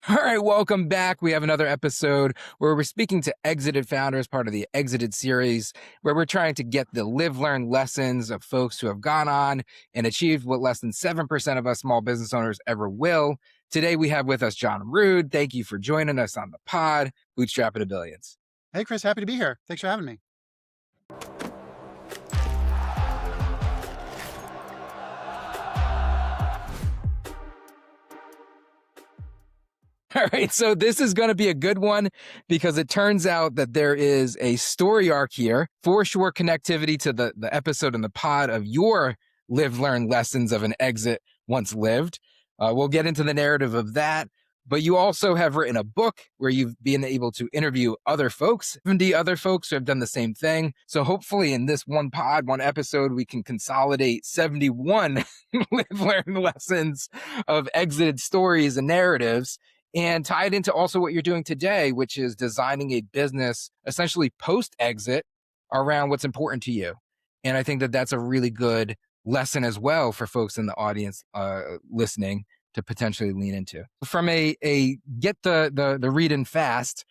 All right, welcome back. We have another episode where we're speaking to exited founders, part of the Exited series, where we're trying to get the live, learn lessons of folks who have gone on and achieved what less than 7% of us small business owners ever will. Today, we have with us John Rood. Thank you for joining us on the pod, Bootstrapping to Billions. Hey, Chris, happy to be here. Thanks for having me. All right, so this is going to be a good one because it turns out that there is a story arc here, for sure connectivity to the episode in the pod of your live, learn lessons of an exit once lived. We'll get into the narrative of that, but you also have written a book where you've been able to interview other folks, 70 other folks who have done the same thing. So hopefully in this one pod, one episode, we can consolidate 71 live, learn lessons of exited stories and narratives, and tie it into also what you're doing today, which is designing a business essentially post-exit around what's important to you. And I think that that's a really good lesson as well for folks in the audience listening to potentially lean into. From a get the read in fast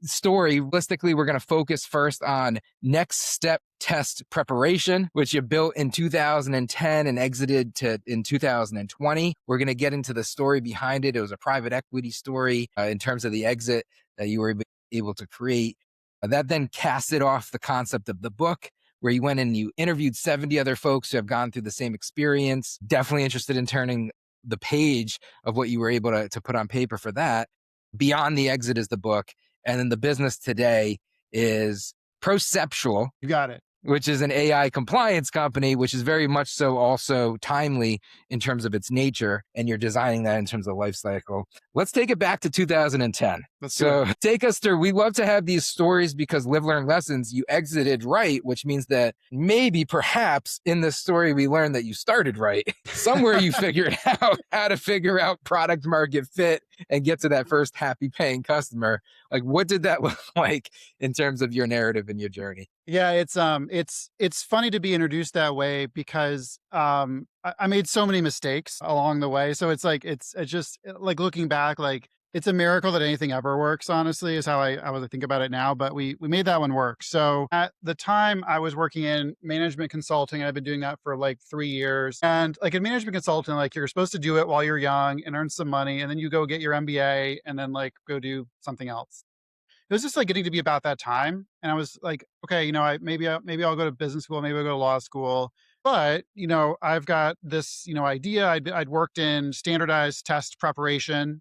story, realistically, we're going to focus first on next step test preparation, which you built in 2010 and exited in 2020. We're going to get into the story behind it. It was a private equity story in terms of the exit that you were able to create. That then casted off the concept of the book, where you went and you interviewed 70 other folks who have gone through the same experience. Definitely interested in turning the page of what you were able to put on paper for that. Beyond the Exit is the book. And then the business today is Proceptual. You got it. Which is an AI compliance company, which is very much so also timely in terms of its nature. And you're designing that in terms of life cycle. Let's take it back to 2010. So take us through. We love to have these stories because live, learn lessons. You exited right, which means that maybe perhaps in this story, we learned that you started right. Somewhere you figured out how to figure out product market fit and get to that first happy paying customer. Like, what did that look like in terms of your narrative and your journey? Yeah, it's funny to be introduced that way because I made so many mistakes along the way. So it's just like looking back, like it's a miracle that anything ever works, honestly, is how I would think about it now. But we made that one work. So at the time I was working in management consulting. I've been doing that for like 3 years. And like in management consulting, like you're supposed to do it while you're young and earn some money. And then you go get your MBA and then like go do something else. It was just like getting to be about that time. And I was like, okay, maybe I'll go to business school, maybe I'll go to law school. But, I've got this, idea. I'd worked in standardized test preparation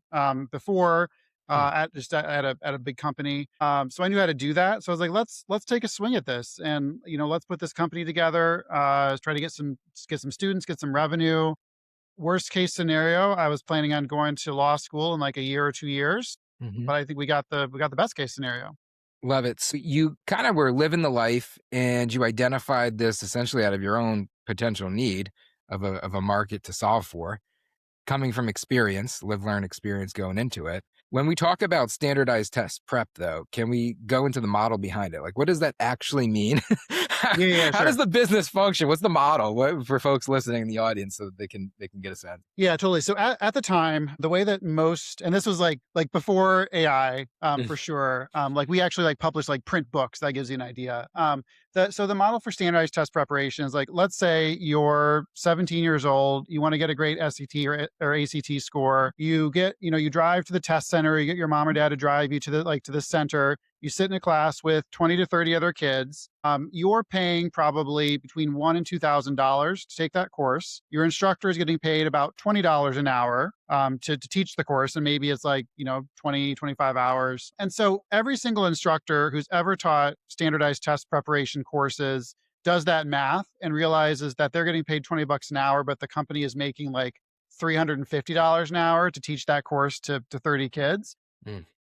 before at a big company. So I knew how to do that. So I was like, let's take a swing at this and, let's put this company together, try to get some students, get some revenue. Worst case scenario, I was planning on going to law school in like a year or 2 years. But I think we got the best case scenario. Love it. So you kind of were living the life and you identified this essentially out of your own potential need of a market to solve for, coming from experience, live, learn experience going into it. When we talk about standardized test prep, though, can we go into the model behind it? Like, what does that actually mean? Yeah, How sure. does the business function? What's the model for folks listening in the audience so that they can get a sense? Yeah, totally. So at the time, the way that and this was like before AI, for sure. Like we actually like published like print books. That gives you an idea. So the model for standardized test preparation is like, let's say you're 17 years old, you want to get a great SAT or ACT score. You drive to the test center, you get your mom or dad to drive you to the center. You sit in a class with 20 to 30 other kids. You're paying probably between $1,000 and $2,000 to take that course. Your instructor is getting paid about $20 an hour to teach the course. And maybe it's like, 20, 25 hours. And so every single instructor who's ever taught standardized test preparation courses does that math and realizes that they're getting paid $20 an hour, but the company is making like $350 an hour to teach that course to 30 kids.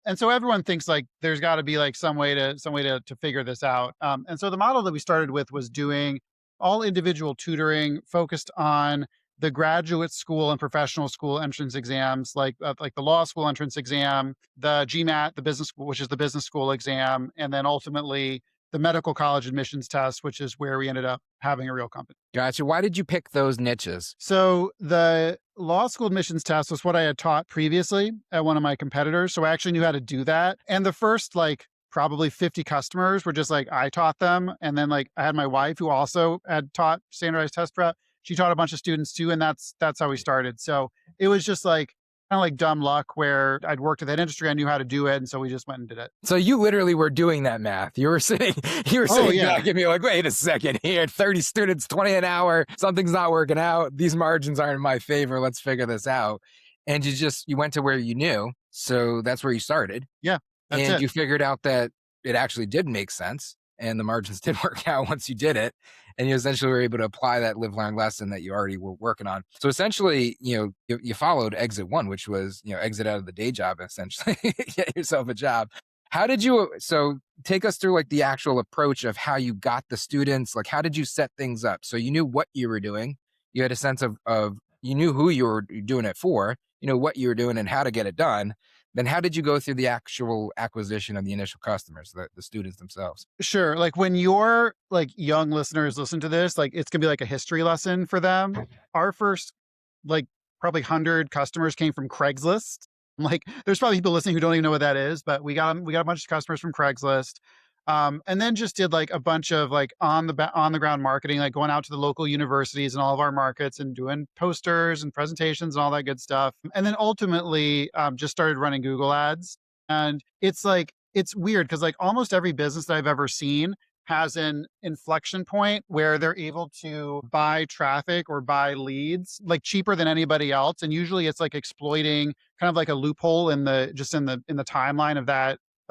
And so everyone thinks like there's got to be like some way to figure this out. And so the model that we started with was doing all individual tutoring focused on the graduate school and professional school entrance exams, like the law school entrance exam, the GMAT, the business school, which is the business school exam, and then ultimately the medical college admissions test, which is where we ended up having a real company. Gotcha. Why did you pick those niches? So the law school admissions test was what I had taught previously at one of my competitors. So I actually knew how to do that. And the first like probably 50 customers were just like I taught them. And then like I had my wife who also had taught standardized test prep. She taught a bunch of students too. And that's how we started. So it was just like kind of like dumb luck where I'd worked in that industry. I knew how to do it. And so we just went and did it. So you literally were doing that math. You were sitting Oh, yeah. back and you're like, wait a second here, 30 students, 20 an hour, something's not working out. These margins aren't in my favor. Let's figure this out. And you went to where you knew. So that's where you started. Yeah, that's And it. you figured out that it actually did make sense and the margins did work out once you did it. And you essentially were able to apply that live learn lesson that you already were working on. So essentially, you followed exit one, which was, exit out of the day job, essentially, get yourself a job. So take us through like the actual approach of how you got the students, like how did you set things up? So you knew what you were doing. You had a sense of you knew who you were doing it for, what you were doing and how to get it done. Then how did you go through the actual acquisition of the initial customers, the students themselves? Sure. Like when your like young listeners listen to this, like it's gonna be like a history lesson for them. Our first like probably 100 customers came from Craigslist. Like there's probably people listening who don't even know what that is, but we got a bunch of customers from Craigslist. And then just did like a bunch of like on the ground marketing, like going out to the local universities and all of our markets and doing posters and presentations and all that good stuff. And then ultimately just started running Google ads. And it's like, it's weird because like almost every business that I've ever seen has an inflection point where they're able to buy traffic or buy leads like cheaper than anybody else. And usually it's like exploiting kind of like a loophole in the timeline of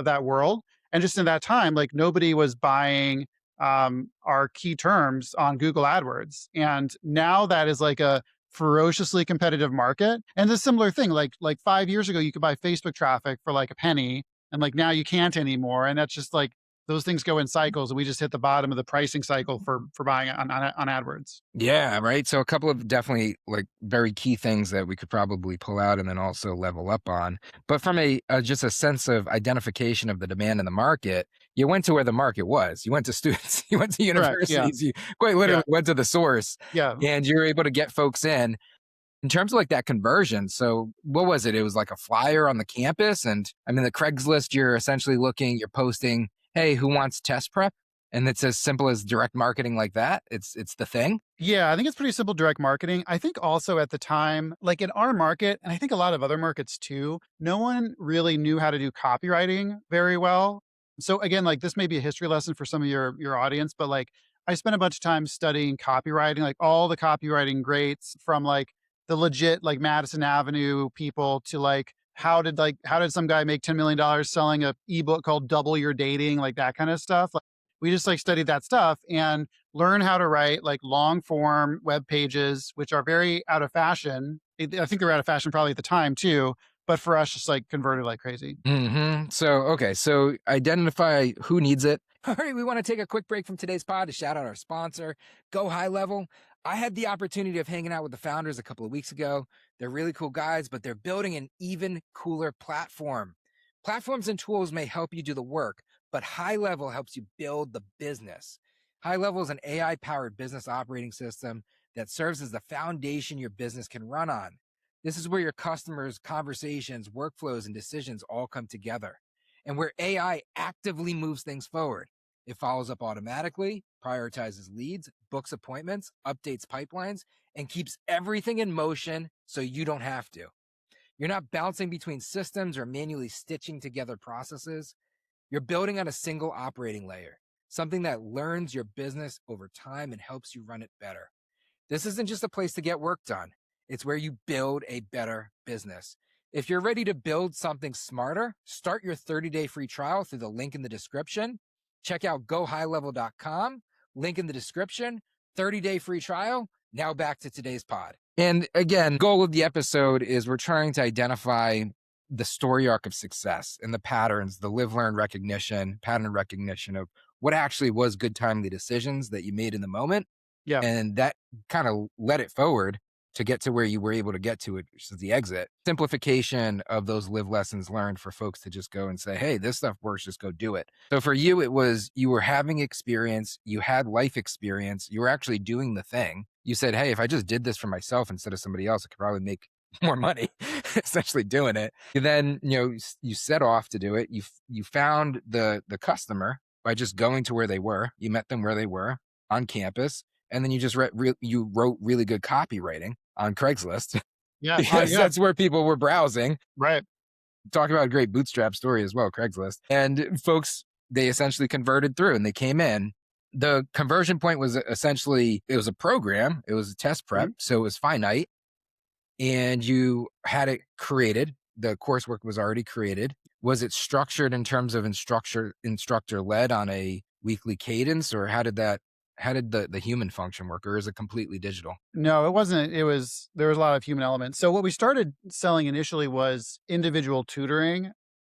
that world. And just in that time, like nobody was buying our key terms on Google AdWords. And now that is like a ferociously competitive market. And a similar thing, like 5 years ago, you could buy Facebook traffic for like a penny. And like now you can't anymore. And that's just like those things go in cycles. And we just hit the bottom of the pricing cycle for buying on AdWords. Yeah, right. So a couple of definitely like very key things that we could probably pull out and then also level up on. But from just a sense of identification of the demand in the market, you went to where the market was. You went to students, you went to Correct. Yeah. universities, you quite literally went to the source Yeah. and you were able to get folks in terms of like that conversion. So what was it? It was like a flyer on the campus. And I mean, the Craigslist, you're essentially you're posting, hey, who wants test prep? And it's as simple as direct marketing like that. It's the thing. Yeah, I think it's pretty simple direct marketing. I think also at the time, like in our market, and I think a lot of other markets too, no one really knew how to do copywriting very well. So again, like this may be a history lesson for some of your audience, but like I spent a bunch of time studying copywriting, like all the copywriting greats from like the legit like Madison Avenue people to like how did some guy make $10 million selling a ebook called Double Your Dating, like that kind of stuff. Like we just like studied that stuff and learn how to write like long form web pages, which are very out of fashion. I think they were out of fashion probably at the time too, but for us, just like converted like crazy. So identify who needs it. All right, we want to take a quick break from today's pod to shout out our sponsor, Go HighLevel. I had the opportunity of hanging out with the founders a couple of weeks ago. They're really cool guys, but they're building an even cooler platform. Platforms and tools may help you do the work, but HighLevel helps you build the business. HighLevel is an AI-powered business operating system that serves as the foundation your business can run on. This is where your customers' conversations, workflows, and decisions all come together, and where AI actively moves things forward. It follows up automatically, prioritizes leads, books appointments, updates pipelines, and keeps everything in motion so you don't have to. You're not bouncing between systems or manually stitching together processes. You're building on a single operating layer, something that learns your business over time and helps you run it better. This isn't just a place to get work done. It's where you build a better business. If you're ready to build something smarter, start your 30-day free trial through the link in the description. Check out gohighlevel.com, link in the description, 30-day free trial. Now back to today's pod. And again, goal of the episode is we're trying to identify the story arc of success and the patterns, the pattern recognition of what actually was good timely decisions that you made in the moment. Yeah. And that kind of led it forward. to get to where you were able to get to it, which is the exit. Simplification of those live lessons learned for folks to just go and say, hey, this stuff works, just go do it. So for you, it was you were having experience, you had life experience, you were actually doing the thing. You said, hey, if I just did this for myself instead of somebody else, I could probably make more money essentially doing it. And then, you set off to do it. You found the customer by just going to where they were. You met them where they were on campus. And then you just you wrote really good copywriting on Craigslist Yeah. because Yeah. that's where people were browsing. Right. Talk about a great bootstrap story as well, Craigslist. And folks, they essentially converted through and they came in. The conversion point was essentially, it was a program, it was a test prep. Mhm. So it was finite and you had it created. The coursework was already created. Was it structured in terms of instructor led on a weekly cadence, or how did the human function work, or is it completely digital? No, it wasn't. There was a lot of human elements. So what we started selling initially was individual tutoring,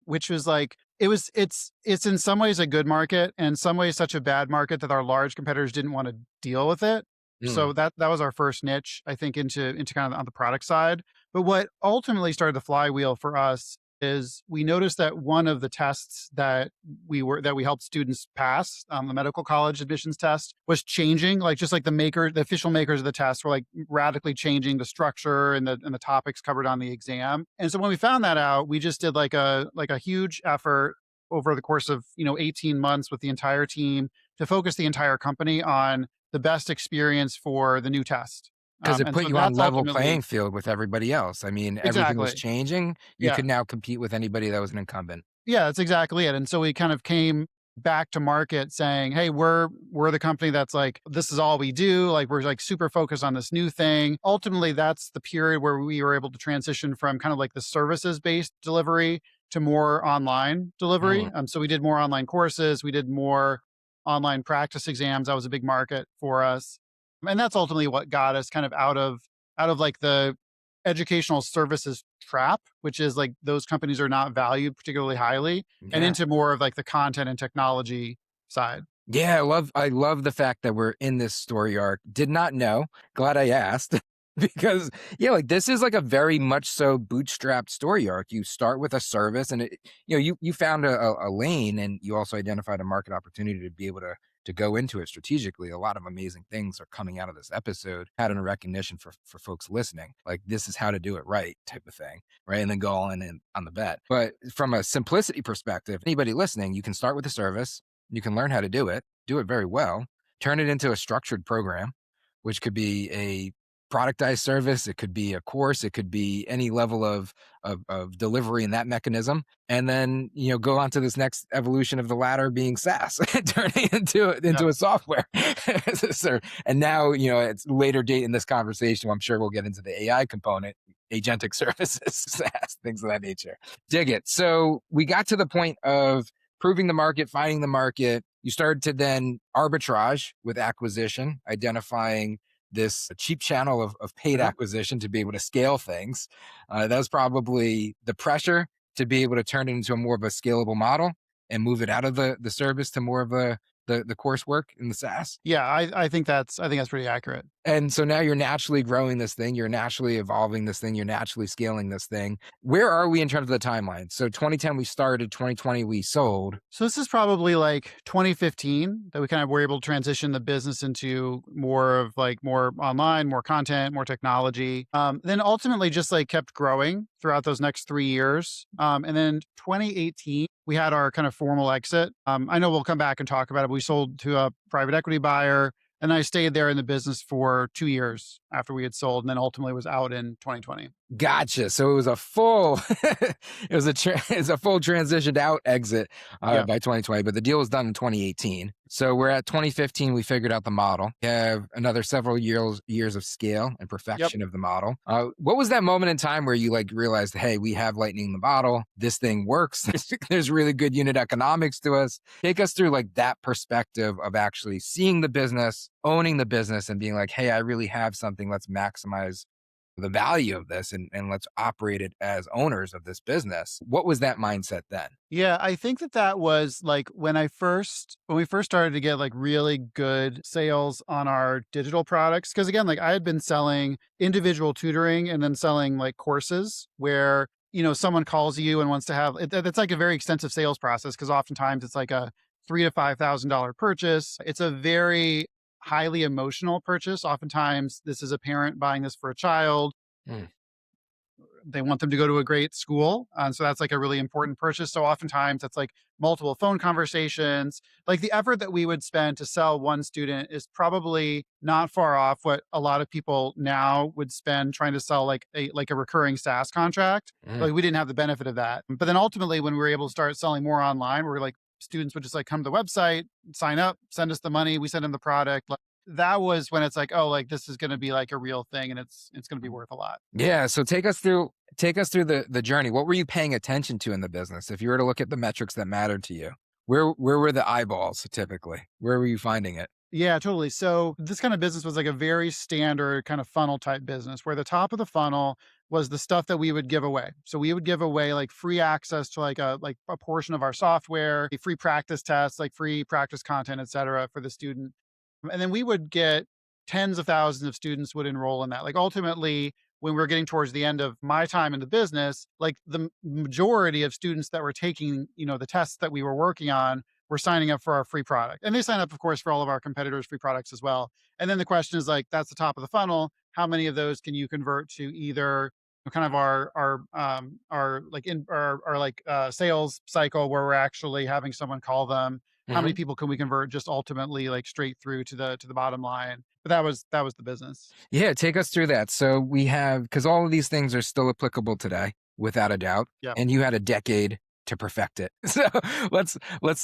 which was like, it's in some ways a good market and in some ways such a bad market that our large competitors didn't want to deal with it. Mm. So that was our first niche, I think, into kind of on the product side. But what ultimately started the flywheel for us is we noticed that one of the tests that we helped students pass, the medical college admissions test, was changing. Like just like the official makers of the test were like radically changing the structure and the topics covered on the exam. And so when we found that out, we just did like a huge effort over the course of 18 months with the entire team to focus the entire company on the best experience for the new test. Because it And put so you on that's level playing ultimately field with everybody else. I mean, everything was exactly. changing. You Yeah. could now compete with anybody that was an incumbent. Yeah, that's exactly it. And so we kind of came back to market saying, "Hey, we're the company that's like this is all we do. Like we're like super focused on this new thing." Ultimately, that's the period where we were able to transition from kind of like the services based delivery to more online Mm. delivery. So we did more online courses, we did more online practice exams. That was a big market for us, and that's ultimately what got us kind of out of like the educational services trap, which is like those companies are not valued particularly highly, and Yeah. into more of like the content and technology side. Yeah, I love the fact that we're in this story arc. Did not know. Glad I asked. Because yeah, like this is like a very much so bootstrapped story arc. You start with a service and you found a lane, and you also identified a market opportunity to be able to go into it strategically. A lot of amazing things are coming out of this episode, had a recognition for folks listening. Like this is how to do it right type of thing. Right. And then go all in on the bet. But from a simplicity perspective, anybody listening, you can start with a service. You can learn how to do it very well, turn it into a structured program, which could be a productized service, it could be a course, it could be any level of delivery in that mechanism, and then go on to this next evolution of the ladder being SaaS, turning Yep. into a software. So, and now it's later date in this conversation. I'm sure we'll get into the AI component, agentic services, SaaS, things of that nature. Dig it. So we got to the point of proving the market, finding the market. You started to then arbitrage with acquisition, identifying this cheap channel of paid Uh-huh. acquisition to be able to scale things. That was probably the pressure to be able to turn it into a more of a scalable model and move it out of the service to more of the coursework in the SaaS. Yeah, I think that's pretty accurate. And so now you're naturally growing this thing, you're naturally evolving this thing, you're naturally scaling this thing. Where are we in terms of the timeline? So 2010 we started, 2020 we sold. So this is probably like 2015 that we kind of were able to transition the business into more of like more online, more content, more technology. Then ultimately just like kept growing throughout those next 3 years. And then 2018, we had our kind of formal exit. I know we'll come back and talk about it. But we sold to a private equity buyer, and I stayed there in the business for 2 years after we had sold, and then ultimately was out in 2020. Gotcha. So it was a full, it's a full transitioned out exit Yeah. by 2020, but the deal was done in 2018. So we're at 2015. We figured out the model. We have another several years of scale and Yep. perfection of the model. What was that moment in time where you like realized, hey, we have lightning in the bottle. This thing works. There's really good unit economics to us. Take us through like that perspective of actually seeing the business, owning the business, and being like, hey, I really have something. Let's maximize the value of this, and let's operate it as owners of this business. What was that mindset then? Yeah, I think that that was like when we first started to get like really good sales on our digital products. Cause again, like I had been selling individual tutoring and then selling like courses where, someone calls you and wants to have it's like a very extensive sales process because oftentimes it's like a $3,000 to $5,000 purchase. It's a very highly emotional purchase. Oftentimes, this is a parent buying this for a child. Mm. They want them to go to a great school. So that's like a really important purchase. So oftentimes that's like multiple phone conversations. Like the effort that we would spend to sell one student is probably not far off what a lot of people now would spend trying to sell like a recurring SaaS contract. Mm. Like we didn't have the benefit of that. But then ultimately when we were able to start selling more online, we're like students would just like come to the website, sign up, send us the money, we send them the product. Like, that was when it's like, oh, like this is going to be like a real thing and it's going to be worth a lot. Yeah. So take us through the journey. What were you paying attention to in the business? If you were to look at the metrics that mattered to you, where were the eyeballs typically? Where were you finding it? Yeah, totally. So this kind of business was like a very standard kind of funnel type business where the top of the funnel was the stuff that we would give away. So we would give away like free access to like a portion of our software, a free practice tests, like free practice content, et cetera, for the student. And then we would get tens of thousands of students would enroll in that. Like ultimately, when we were getting towards the end of my time in the business, like the majority of students that were taking, the tests that we were working on were signing up for our free product. And they sign up, of course, for all of our competitors' free products as well. And then the question is like, that's the top of the funnel. How many of those can you convert to either kind of our sales cycle where we're actually having someone call them? How many Mhm. people can we convert just ultimately like straight through to the bottom line? But that was the business. Yeah, take us through that. So we have, because all of these things are still applicable today, without a doubt, Yeah. and you had a decade to perfect it. So let's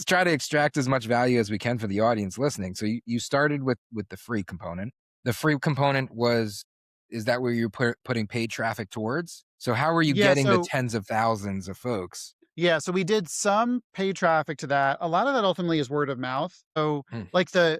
try to extract as much value as we can for the audience listening. So you started with the free component. The free component was, is that where you're putting paid traffic towards? So how are you Yeah. getting the So tens of thousands of folks? Yeah, so we did some paid traffic to that. A lot of that ultimately is word of mouth. So Hmm. like the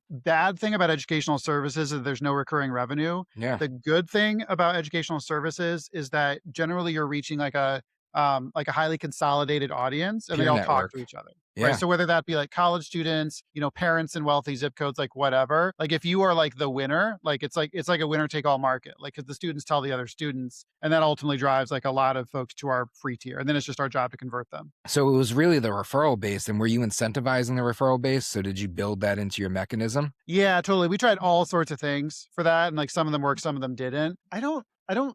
bad thing about educational services is there's no recurring revenue. Yeah, The good thing about educational services is that generally you're reaching like a highly consolidated audience and they peer all talk network. to each other. Right. Yeah. So whether that be like college students, parents in wealthy zip codes, like whatever, like if you are like the winner, like it's like a winner take all market, like because the students tell the other students, and that ultimately drives like a lot of folks to our free tier. And then it's just our job to convert them. So it was really the referral base, and were you incentivizing the referral base? So did you build that into your mechanism? Yeah, totally. We tried all sorts of things for that, and like some of them worked, some of them didn't. I don't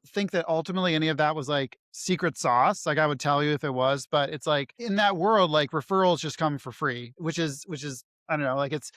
think that ultimately any of that was like secret sauce. Like I would tell you if it was, but it's like in that world, like referrals just come for free, which is I don't know, like it's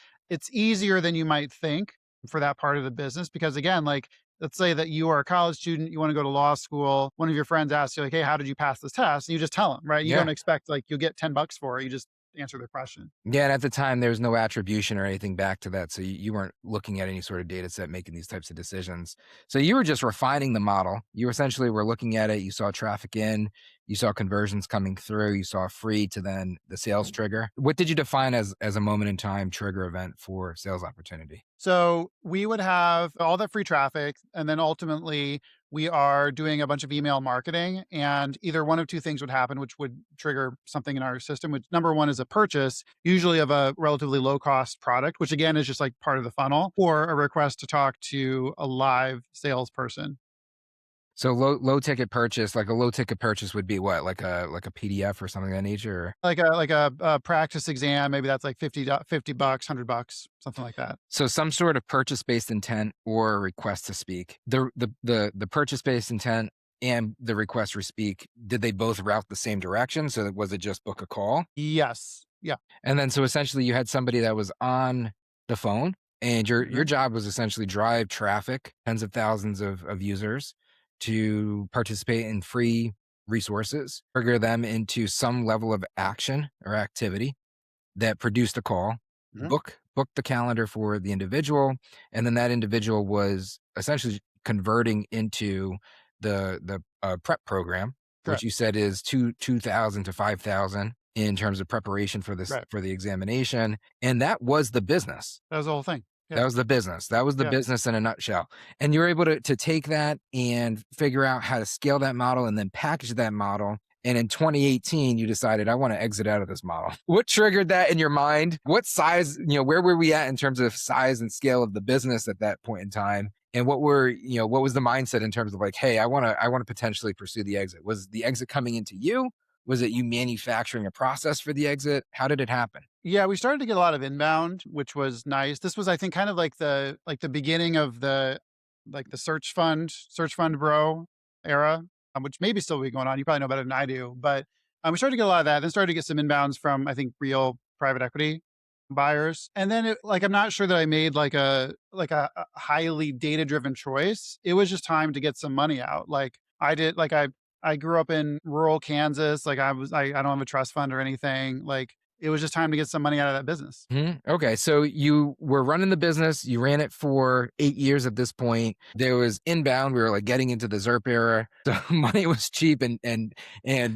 easier than you might think for that part of the business because again, like let's say that you are a college student, you want to go to law school, one of your friends asks you like, "Hey, how did you pass this test?" And you just tell them, right? You don't Yeah. expect like you'll get $10 for it. You just answer their question. Yeah, and at the time, there was no attribution or anything back to that, so you weren't looking at any sort of data set making these types of decisions. So you were just refining the model. You essentially were looking at it, you saw traffic in, you saw conversions coming through, you saw free to then the sales trigger. What did you define as a moment in time trigger event for sales opportunity? So we would have all that free traffic, and then ultimately we are doing a bunch of email marketing, and either one of two things would happen, which would trigger something in our system. Which number one is a purchase, usually of a relatively low cost product, which again is just like part of the funnel, or a request to talk to a live salesperson. So low ticket purchase, like a low ticket purchase would be what? Like a PDF or something of that nature? Or Like a practice exam, maybe that's like 50 bucks, $100, something like that. so some sort of purchase-based intent or a request to speak. The purchase-based intent and the request to speak, did they both route the same direction? So was it just book a call? Yes. Yeah. And then so essentially you had somebody that was on the phone and your Mhm. job was essentially drive traffic, tens of thousands of users to participate in free resources, trigger them into some level of action or activity that produced a call, Mhm. book the calendar for the individual, and then that individual was essentially converting into the prep program, which Correct. you said is 2,000 to 5,000 in terms of preparation for this Right. for the examination, and that was the business. That was the whole thing. That Yeah. was the business. That was the Yeah. business in a nutshell. And you were able to take that and figure out how to scale that model and then package that model. And in 2018, you decided, I want to exit out of this model. What triggered that in your mind? What size, where were we at in terms of size and scale of the business at that point in time? And what was the mindset in terms of like, hey, I want to potentially pursue the exit? Was the exit coming into you? Was it you manufacturing a process for the exit? How did it happen? Yeah, we started to get a lot of inbound, which was nice. This was, I think, kind of like the beginning of the search fund bro era, which maybe still be going on. You probably know better than I do, but we started to get a lot of that. Then started to get some inbounds from, I think, real private equity buyers. And then I'm not sure that I made like a highly data driven choice. It was just time to get some money out. I grew up in rural Kansas. I don't have a trust fund or anything. Like it was just time to get some money out of that business. Okay. So you were running the business. You ran it for 8 years at this point. There was inbound. We were like getting into the ZERP era. So money was cheap and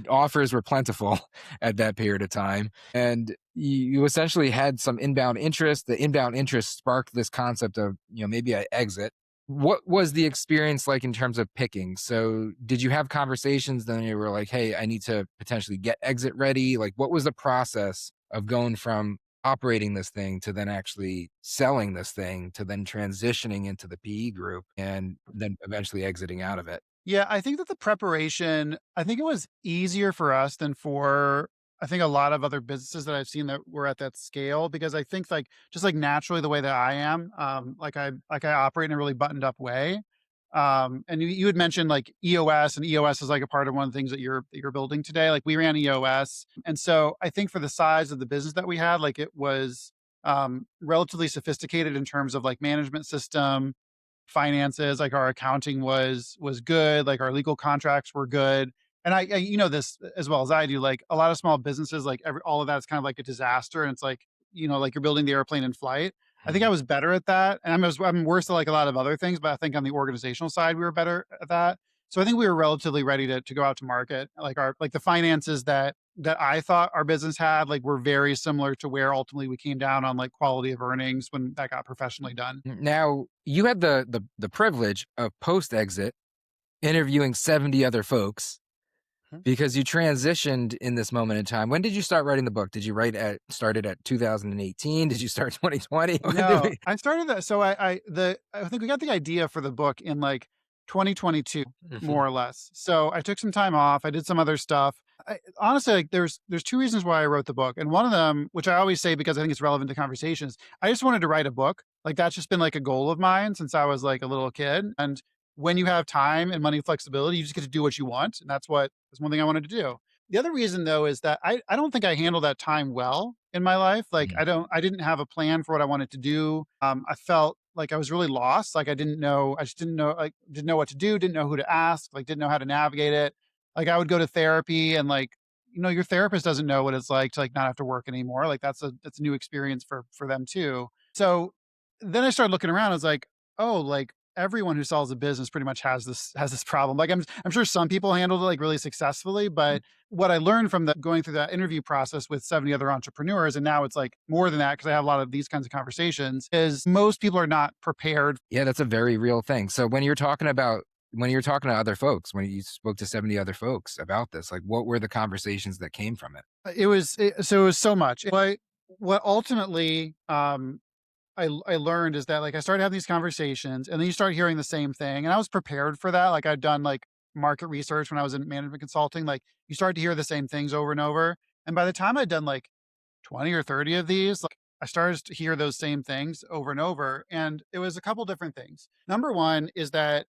offers were plentiful at that period of time. And you essentially had some inbound interest. The inbound interest sparked this concept of, maybe I exit. What was the experience like in terms of picking? So did you have conversations then you were like, hey, I need to potentially get exit ready? Like what was the process of going from operating this thing to then actually selling this thing to then transitioning into the PE group and then eventually exiting out of it? Yeah, I think that the preparation, I think it was easier for us than for I think a lot of other businesses that I've seen that were at that scale because I think like just like naturally the way that I am, I operate in a really buttoned up way. And you had mentioned like EOS, and EOS is like a part of one of the things that you're building today. Like we ran EOS, and so I think for the size of the business that we had, like it was relatively sophisticated in terms of like management system, finances, like our accounting was good, like our legal contracts were good. And you know this as well as I do, like a lot of small businesses, like all of that's kind of like a disaster. And it's like, like you're building the airplane in flight. I think I was better at that. And I'm worse at like a lot of other things, but I think on the organizational side, we were better at that. So I think we were relatively ready to go out to market. Like the finances that I thought our business had, like were very similar to where ultimately we came down on like quality of earnings when that got professionally done. Now you had the privilege of post exit interviewing 70 other folks because you transitioned in this moment in time. When did you start writing the book? Did you started at 2018? Did you start 2020? When did No, we- I started that. So I think we got the idea for the book in like 2022, Mhm. more or less. So I took some time off. I did some other stuff. Honestly, like there's two reasons why I wrote the book, and one of them, which I always say because I think it's relevant to conversations, I just wanted to write a book. Like that's just been like a goal of mine since I was like a little kid. And when you have time and money flexibility, you just get to do what you want, and that's one thing I wanted to do. The other reason though is that I don't think I handled that time well in my life. Like Mhm. I didn't have a plan for what I wanted to do. I felt like I was really lost. Like I just didn't know, like didn't know what to do, didn't know who to ask, like didn't know how to navigate it. Like I would go to therapy and like, your therapist doesn't know what it's like to like not have to work anymore. Like that's a new experience for them too. So then I started looking around. I was like, oh, like everyone who sells a business pretty much has this problem. Like I'm sure some people handled it like really successfully, but what I learned from going through that interview process with 70 other entrepreneurs, and now it's like more than that because I have a lot of these kinds of conversations, is most people are not prepared. Yeah, that's a very real thing. So when you're talking to other folks, when you spoke to 70 other folks about this, like what were the conversations that came from it? So it was so much. What ultimately I learned is that like I started having these conversations and then you start hearing the same thing. And I was prepared for that. Like I'd done like market research when I was in management consulting. Like you start to hear the same things over and over. And by the time I'd done like 20 or 30 of these, like I started to hear those same things over and over. And it was a couple different things. Number one is that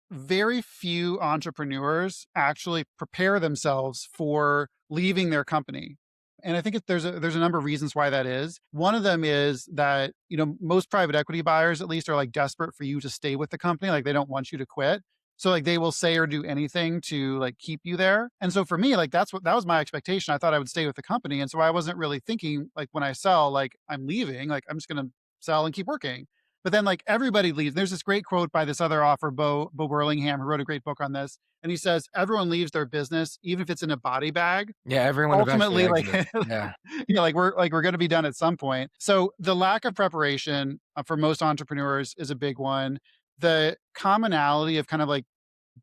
very few entrepreneurs actually prepare themselves for leaving their company. And I think there's a number of reasons why that is. One of them is that, most private equity buyers at least are like desperate for you to stay with the company. Like they don't want you to quit. So like they will say or do anything to like keep you there. And so for me, like that was my expectation. I thought I would stay with the company. And so I wasn't really thinking like when I sell, like I'm leaving, like I'm just going to sell and keep working. But then like everybody leaves. There's this great quote by this other author, Bo Burlingham, who wrote a great book on this. And he says, everyone leaves their business, even if it's in a body bag. Yeah, everyone eventually Ultimately, like, exits. Yeah. like we're going to be done at some point. So the lack of preparation for most entrepreneurs is a big one. The commonality of kind of like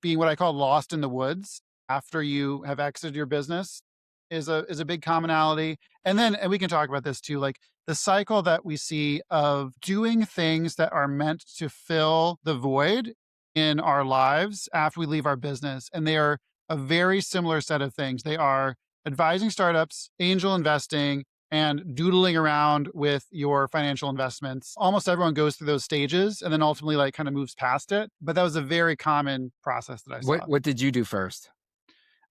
being what I call lost in the woods after you have exited your business is a big commonality. And then, and we can talk about this too, like the cycle that we see of doing things that are meant to fill the void in our lives after we leave our business. And they are a very similar set of things. They are advising startups, angel investing, and doodling around with your financial investments. Almost everyone goes through those stages and then ultimately like kind of moves past it. But that was a very common process that I saw. What did you do first?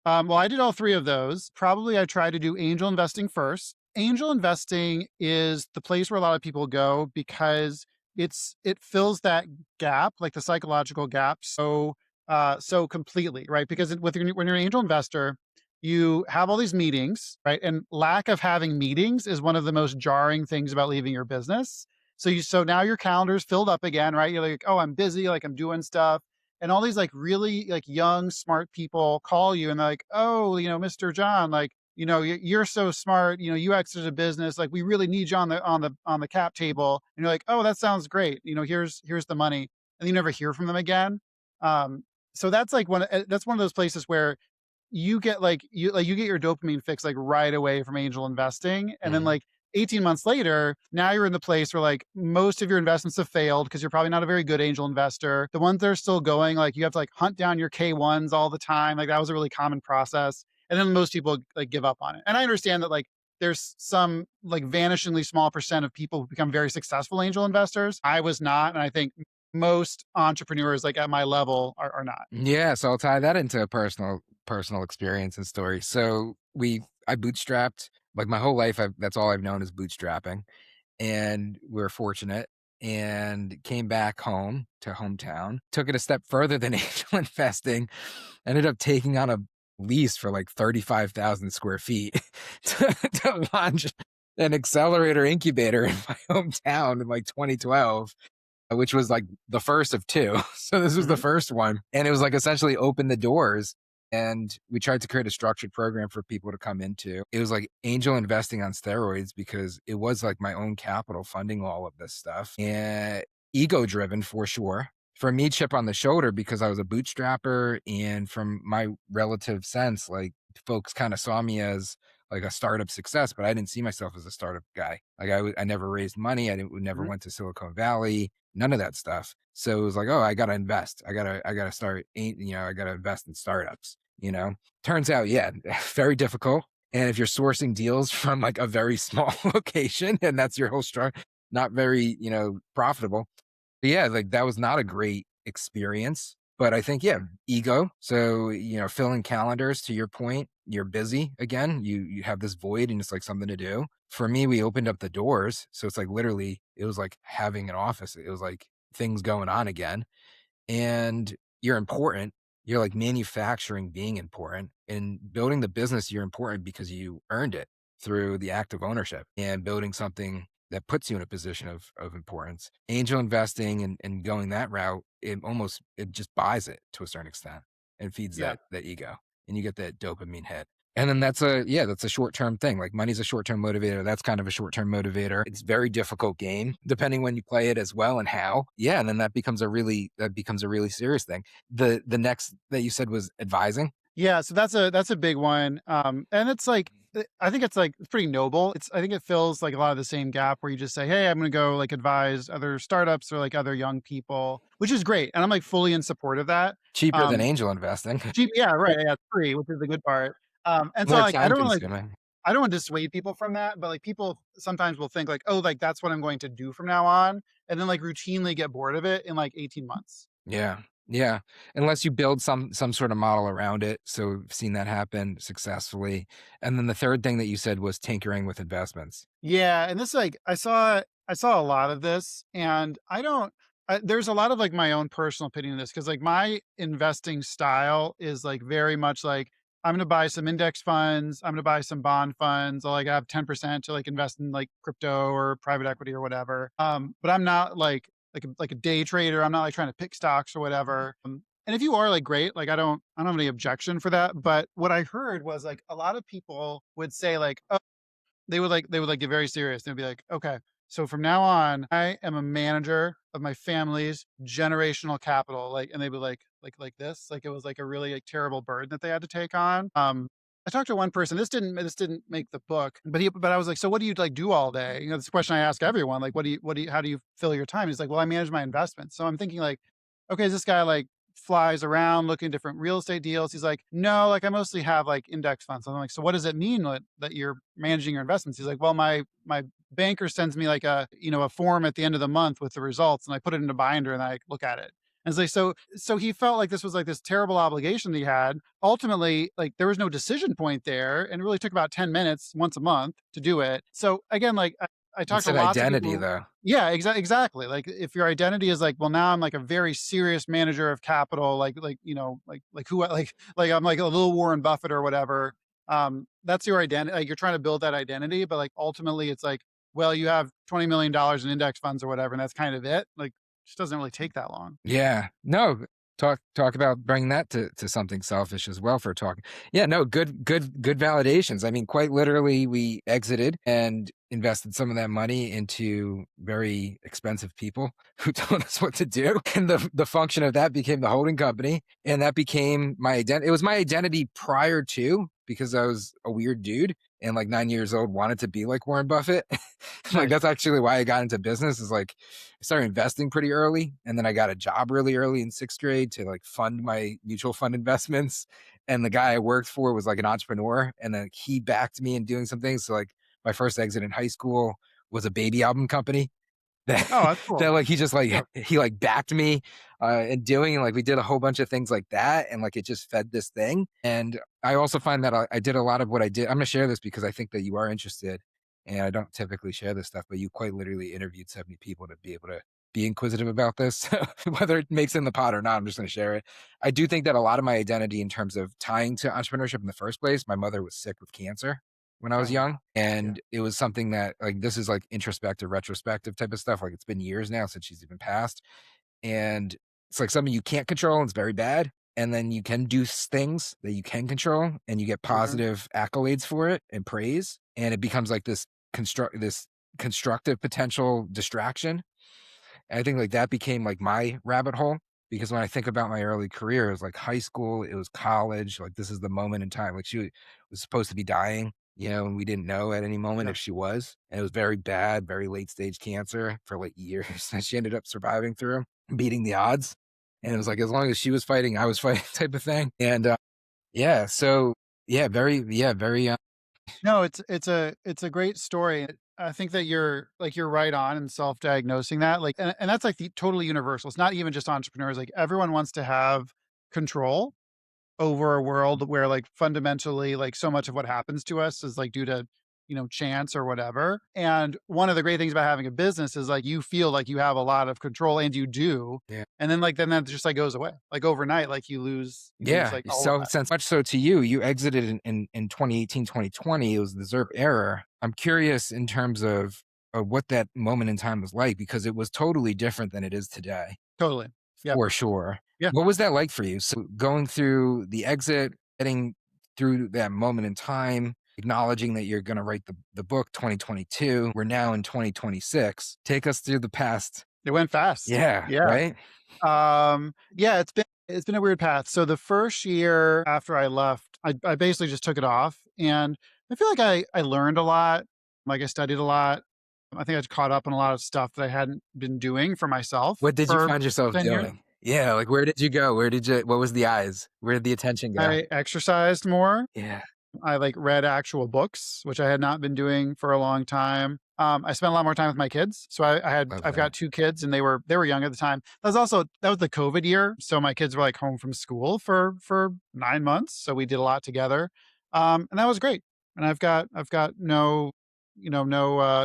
Well, I did all three of those. Probably I tried to do angel investing first. Angel investing is the place where a lot of people go because it fills that gap, like the psychological gap, so completely, right? Because when you're an angel investor, you have all these meetings, right? And lack of having meetings is one of the most jarring things about leaving your business. So now your calendar's filled up again, right? You're like, oh, I'm busy, like I'm doing stuff, and all these like really like young smart people call you and they're like, oh, Mr. John, like, you're so smart, you exited a business, like we really need you on the cap table. And you're like, oh, that sounds great, here's the money. And you never hear from them again. So that's one of those places where you get your dopamine fix like right away from angel investing. And then Mhm. like 18 months later, now you're in the place where like most of your investments have failed because you're probably not a very good angel investor. The ones that are still going, like you have to like hunt down your K1s all the time. Like that was a really common process. And then most people like give up on it. And I understand that like there's some like vanishingly small percent of people who become very successful angel investors. I was not. And I think most entrepreneurs like at my level are not. Yeah, so I'll tie that into a personal experience and story. So I bootstrapped like my whole life. That's all I've known is bootstrapping, and we are fortunate and came back home to hometown. Took it a step further than angel investing. Ended up taking on a lease for like 35,000 square feet to launch an accelerator incubator in my hometown in like 2012, which was like the first of two. So this was the Mhm. first one. And it was like essentially open the doors. And we tried to create a structured program for people to come into. It was like angel investing on steroids because it was like my own capital funding all of this stuff. And ego driven for sure. For me, chip on the shoulder because I was a bootstrapper. And from my relative sense, like folks kind of saw me as like a startup success, but I didn't see myself as a startup guy. Like I never raised money. Never Mhm. went to Silicon Valley, none of that stuff. So it was like, oh, I got to invest. I got to start, I got to invest in startups. Turns out, yeah, very difficult. And if you're sourcing deals from like a very small location and that's your whole structure, not very, profitable. But yeah, like that was not a great experience. But I think, yeah, ego. So, filling calendars to your point, you're busy again. You have this void and it's like something to do. For me, we opened up the doors. So it's like literally, it was like having an office. It was like things going on again. And you're important. You're like manufacturing being important. And building the business, you're important because you earned it through the act of ownership and building something that puts you in a position of importance. Angel investing and going that route, it just buys it to a certain extent and feeds Yeah. that ego. And you get that dopamine hit. And then that's a short-term thing. Like money's a short-term motivator. That's kind of a short-term motivator. It's a very difficult game, depending when you play it as well and how. Yeah, and then that becomes a really serious thing. The next that you said was advising. Yeah, so that's a big one. And it's like I think it's pretty noble. I think it fills like a lot of the same gap where you just say, "Hey, I'm going to go like advise other startups or like other young people," which is great, and I'm like fully in support of that. Cheaper than Um, angel investing. yeah, right, yeah, it's free, which is the good part. And so More like time consuming. I don't want to dissuade people from that, but like people sometimes will think like, "Oh, like that's what I'm going to do from now on," and then like routinely get bored of it in like 18 months. Yeah. Yeah. Unless you build some sort of model around it. So we've seen that happen successfully. And then the third thing that you said was tinkering with investments. Yeah, and this like I saw a lot of this, and there's a lot of like my own personal opinion on this because like my investing style is like very much like I'm gonna buy some index funds, I'm gonna buy some bond funds, I'll like have 10% to like invest in like crypto or private equity or whatever. But I'm not like like a day trader. I'm not like trying to pick stocks or whatever. And if you are like great, like I don't have any objection for that. But what I heard was like a lot of people would say like, oh, they would like get very serious. They'd be like, okay, so from now on, I am a manager of my family's generational capital. Like, and they'd be like this, like it was like a really like terrible burden that they had to take on. I talked to one person. This didn't make the book, but I was like, so what do you like do all day? You know, this question I ask everyone. Like, how do you fill your time? He's like, well, I manage my investments. So I'm thinking like, okay, is this guy like flies around looking at different real estate deals? He's like, no, like I mostly have like index funds. I'm like, so what does it mean that you're managing your investments? He's like, well, my banker sends me like a form at the end of the month with the results, and I put it in a binder and I look at it. And it's like, so he felt like this was like this terrible obligation that he had. Ultimately, like there was no decision point there, and it really took about 10 minutes once a month to do it. So again, like I talked It's to an lots of identity, people. though. Yeah, exactly. Like if your identity is like, well, now I'm like a very serious manager of capital, like who like I'm like a little Warren Buffett or whatever. That's your identity. Like you're trying to build that identity, but like ultimately it's like, well, you have $20 million in index funds or whatever, and that's kind of it. Like, it just doesn't really take that long. Yeah. No, talk about bringing that to something selfish as well for talking. Yeah, no, good validations. I mean, quite literally, we exited and invested some of that money into very expensive people who told us what to do. And the function of that became the holding company. And that became my identity. It was my identity prior to, because I was a weird dude and like 9 years old, wanted to be like Warren Buffett. Like Nice. that's actually why I got into business, is like I started investing pretty early, and then I got a job really early in sixth grade to like fund my mutual fund investments. And the guy I worked for was like an entrepreneur, and then he backed me in doing some things. So like my first exit in high school was a baby album company that Oh, that's that cool. like he just like Yeah. he like backed me in doing, and like we did a whole bunch of things like that, and like it just fed this thing. And I also find that I did a lot of what I did. I'm gonna share this because I think that you are interested, and I don't typically share this stuff, but you quite literally interviewed 70 people to be able to be inquisitive about this. Whether it makes it in the pot or not, I'm just gonna share it. I do think that a lot of my identity in terms of tying to entrepreneurship in the first place, my mother was sick with cancer when I was Oh, wow. young. Yeah. And it was something that like this is like introspective, retrospective type of stuff. Like it's been years now since she's even passed. And it's like something you can't control and it's very bad. And then you can do things that you can control and you get Mhm. positive accolades for it and praise. And it becomes like this constructive potential distraction. And I think like that became like my rabbit hole, because when I think about my early career, it was like high school, it was college. Like this is the moment in time. Like she was supposed to be dying, and we didn't know at any moment Yeah. if she was. And it was very bad, very late stage cancer for like years. And she ended up surviving through, beating the odds. And it was like as long as she was fighting, I was fighting type of thing. And yeah, so very No, it's a great story. I think that you're right on in self-diagnosing that. Like, and that's like the totally universal. It's not even just entrepreneurs. Like everyone wants to have control over a world where like fundamentally like so much of what happens to us is like due to chance or whatever. And one of the great things about having a business is like you feel like you have a lot of control, and you do. yeah. And then that just like goes away like overnight. Like you lose Yeah, like all of so that. since much so to you, you exited in 2018, 2020. It was the ZERP era. I'm curious in terms of what that moment in time was like, because it was totally different than it is today, Totally. Yeah. for sure. Yeah. What was that like for you? So going through the exit, getting through that moment in time, acknowledging that you're going to write the book 2022. We're now in 2026. Take us through the past. It went fast. Yeah, Yeah. right? Yeah, it's been a weird path. So the first year after I left, I basically just took it off, and I feel like I learned a lot. Like I studied a lot. I think I caught up on a lot of stuff that I hadn't been doing for myself What did you for find yourself 10 years. doing? Yeah, like where did you go? What was the eyes? Where did the attention go? I exercised more. Yeah, I like read actual books, which I had not been doing for a long time. I spent a lot more time with my kids. So love I've that. got two kids, and they were young at the time. That was the COVID year. So my kids were like home from school for 9 months. So we did a lot together. And that was great. And I've got no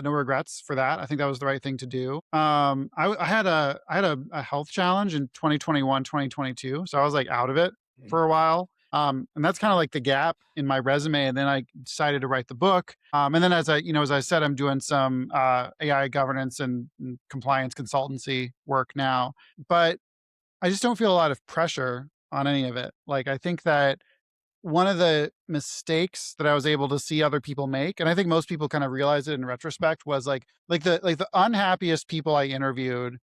regrets for that. I think that was the right thing to do. I had a health challenge in 2021, 2022. So I was like out of it for a while. And that's kind of like the gap in my resume. And then I decided to write the book. And then as I said, I'm doing some AI governance and compliance consultancy work now, but I just don't feel a lot of pressure on any of it. Like, I think that one of the mistakes that I was able to see other people make, and I think most people kind of realize it in retrospect, was like the unhappiest people I interviewed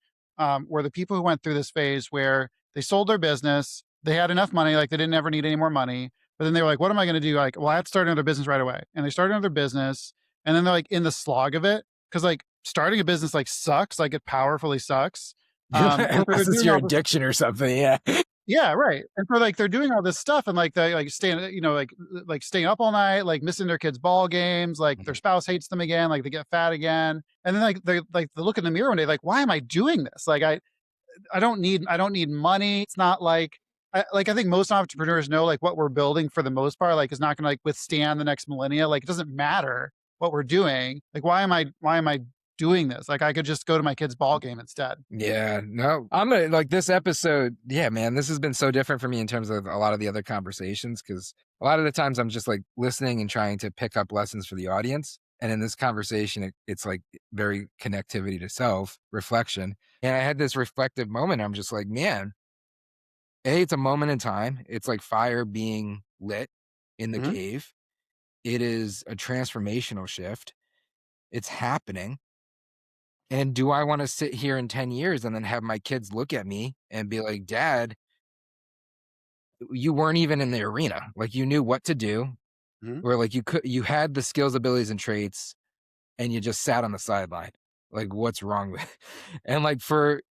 were the people who went through this phase where they sold their business, they had enough money, like they didn't ever need any more money, but then they were like, "What am I going to do?" Like, well, I have to start another business right away, and they started another business, and then they're like in the slog of it because like starting a business like sucks, like it powerfully sucks. And so they're Unless it's doing your all this. addiction or something. Yeah. Yeah, right. And so like they're doing all this stuff and like they like staying, like staying up all night, like missing their kids' ball games, like their Mhm. spouse hates them again, like they get fat again. And then they look in the mirror one day, like, why am I doing this? Like I don't need money. It's not like I think most entrepreneurs know like what we're building for the most part, like is not gonna like withstand the next millennia. Like it doesn't matter what we're doing. Like why am I doing this? Like I could just go to my kid's ball game instead. Yeah, no, I'm gonna like this episode. Yeah, man, this has been so different for me in terms of a lot of the other conversations because a lot of the times I'm just like listening and trying to pick up lessons for the audience. And in this conversation, it's like very connectivity to self reflection. And I had this reflective moment. I'm just like, man, it's a moment in time. It's like fire being lit in the Mhm. cave. It is a transformational shift. It's happening. And do I want to sit here in 10 years and then have my kids look at me and be like, Dad, you weren't even in the arena. Like you knew what to do, Mhm. or like you had the skills, abilities, and traits, and you just sat on the sideline. Like, what's wrong with and like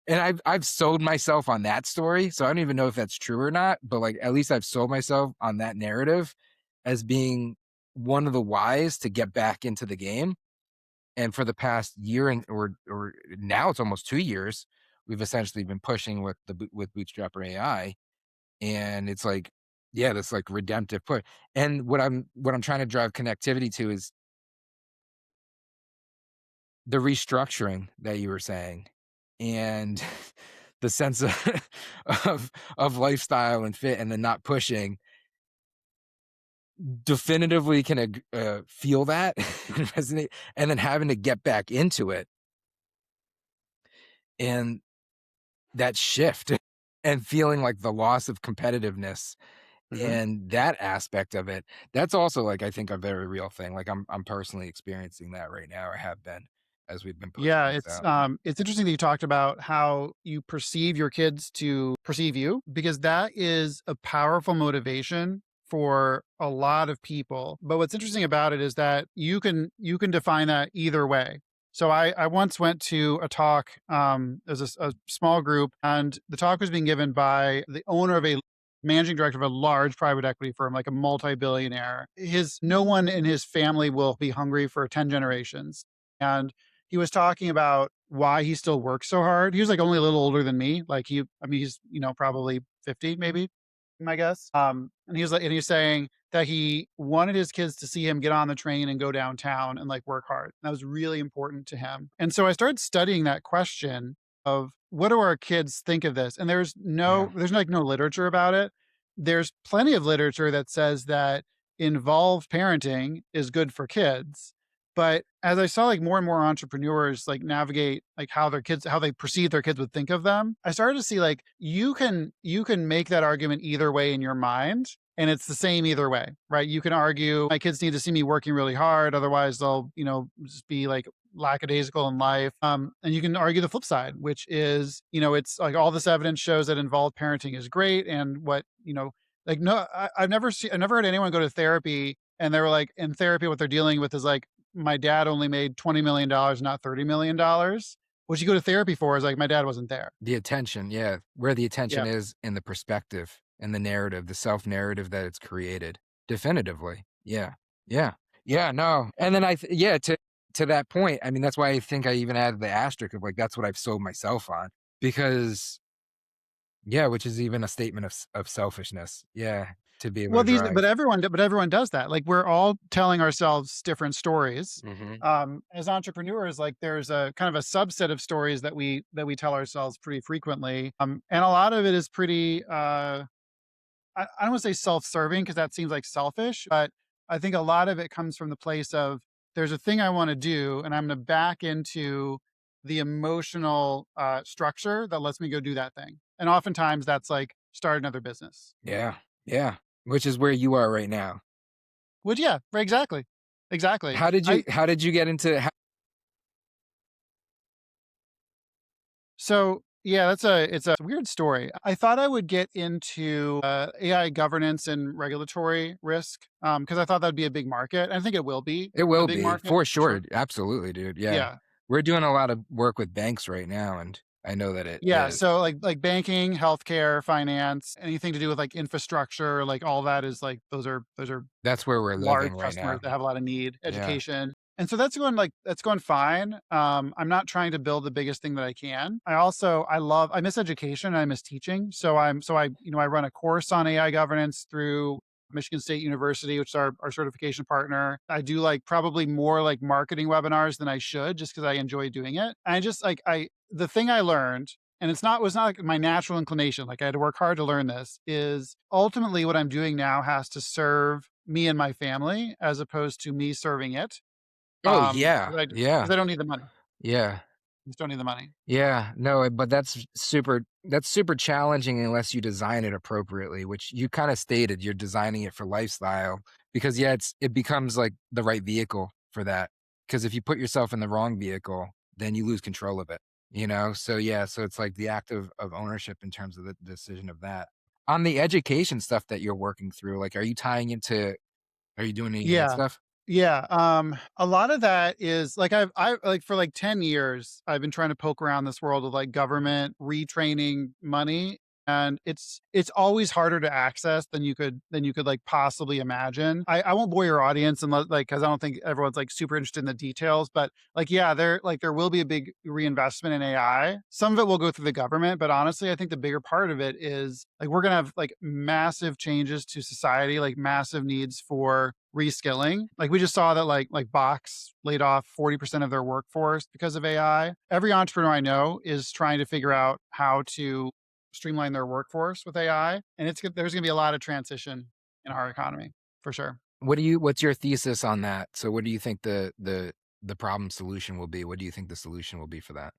and I've sold myself on that story. So I don't even know if that's true or not, but like at least I've sold myself on that narrative as being one of the whys to get back into the game. And for the past year or now it's almost 2 years, we've essentially been pushing with with Bootstrapper AI, and it's like, yeah, this like redemptive push. And what I'm trying to drive connectivity to is the restructuring that you were saying, and the sense of of lifestyle and fit, and then not pushing. Definitively can feel that and resonate, and then having to get back into it, and that shift and feeling like the loss of competitiveness Mhm. and that aspect of it, that's also like I think a very real thing. Like I'm personally experiencing that right now, or have been as we've been pushing Yeah, this out. it's interesting that you talked about how you perceive your kids to perceive you because that is a powerful motivation for a lot of people. But what's interesting about it is that you can define that either way. So I once went to a talk as a small group, and the talk was being given by the owner of a managing director of a large private equity firm, like a multi-billionaire. His no one in his family will be hungry for 10 generations. And he was talking about why he still works so hard. He was like only a little older than me. Like I mean, he's, probably 50, maybe, my guess. And he was like, and he was saying that he wanted his kids to see him get on the train and go downtown and like work hard. That was really important to him. And so I started studying that question of what do our kids think of this? And Yeah. there's like no literature about it. There's plenty of literature that says that involved parenting is good for kids, but as I saw like more and more entrepreneurs like navigate like how they perceive their kids would think of them, I started to see like you can make that argument either way in your mind. And it's the same either way, right? You can argue my kids need to see me working really hard, otherwise they'll, just be like lackadaisical in life. And you can argue the flip side, which is, it's like all this evidence shows that involved parenting is great. And like no, I've never heard anyone go to therapy and they were like in therapy, what they're dealing with is like my dad only made $20 million, not $30 million. What you go to therapy for is like my dad wasn't there. The attention, yeah, where the attention Yeah. is in the perspective and the narrative, the self narrative that it's created. Definitively. Yeah. Yeah. Yeah. No. And then yeah, to that point, I mean, that's why I think I even added the asterisk of like, that's what I've sold myself on because, yeah, which is even a statement of selfishness. Yeah. To be able Well, to drive. but everyone does that. Like we're all telling ourselves different stories. Hmm. As entrepreneurs, like there's a kind of a subset of stories that we tell ourselves pretty frequently. And a lot of it is pretty I don't want to say self-serving because that seems like selfish, but I think a lot of it comes from the place of there's a thing I want to do, and I'm going to back into the emotional structure that lets me go do that thing. And oftentimes that's like start another business. Yeah. Yeah. Which is where you are right now. Which, yeah, right, exactly, exactly. How did you get into So yeah, it's a weird story. I thought I would get into AI governance and regulatory risk because I thought that'd be a big market. I think it will be it a will big be market for for sure. sure. Absolutely, dude. Yeah. Yeah, We're doing a lot of work with banks right now, and I know that it yeah. is. So like banking, healthcare, finance, anything to do with like infrastructure, like all that is like those are That's where we're large living right customers now. that have a lot of need, Yeah. education. And so that's going fine. I'm not trying to build the biggest thing that I can. I miss education and I miss teaching. I run a course on AI governance through Michigan State University, which is our certification partner. I do like probably more like marketing webinars than I should just because I enjoy doing it. And I just like I the thing I learned and was not like my natural inclination, like I had to work hard to learn this, is ultimately what I'm doing now has to serve me and my family as opposed to me serving it. Oh, yeah. Because Yeah. I don't need the money. Yeah. I just don't need the money. Yeah, no, but that's super challenging unless you design it appropriately, which you kind of stated you're designing it for lifestyle because yeah, it becomes like the right vehicle for that. Because if you put yourself in the wrong vehicle, then you lose control of it, you know? So yeah, so it's like the act of ownership in terms of the decision of that. On the education stuff that you're working through, like are you doing any of that Yeah. stuff? Yeah, a lot of that is like I like for like 10 years, I've been trying to poke around this world of like government retraining money. And it's always harder to access than you could like possibly imagine. I won't bore your audience and like because I don't think everyone's like super interested in the details, but like yeah, there will be a big reinvestment in AI. Some of it will go through the government, but honestly, I think the bigger part of it is like we're gonna have like massive changes to society, like massive needs for reskilling. Like we just saw that like Box laid off 40% of their workforce because of AI. Every entrepreneur I know is trying to figure out how to streamline their workforce with AI, and there's going to be a lot of transition in our economy for sure. What's your thesis on that? So what do you think the problem solution will be? What do you think the solution will be for that?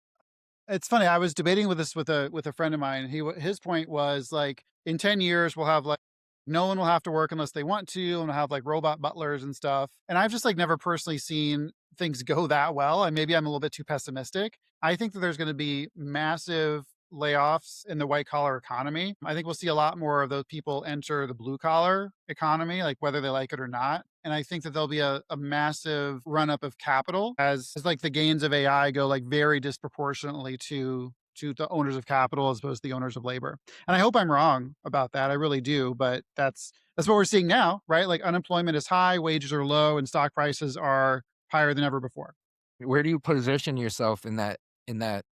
It's funny. I was debating with this with a friend of mine. His point was like in 10 years we'll have like no one will have to work unless they want to, and we'll have like robot butlers and stuff. And I've just like never personally seen things go that well. And maybe I'm a little bit too pessimistic. I think that there's going to be massive layoffs in the white collar economy. I think we'll see a lot more of those people enter the blue collar economy, like whether they like it or not. And I think that there'll be a massive run up of capital as like the gains of AI go like very disproportionately to the owners of capital as opposed to the owners of labor. And I hope I'm wrong about that. I really do, but that's what we're seeing now, right? Like unemployment is high, wages are low, and stock prices are higher than ever before. Where do you position yourself in that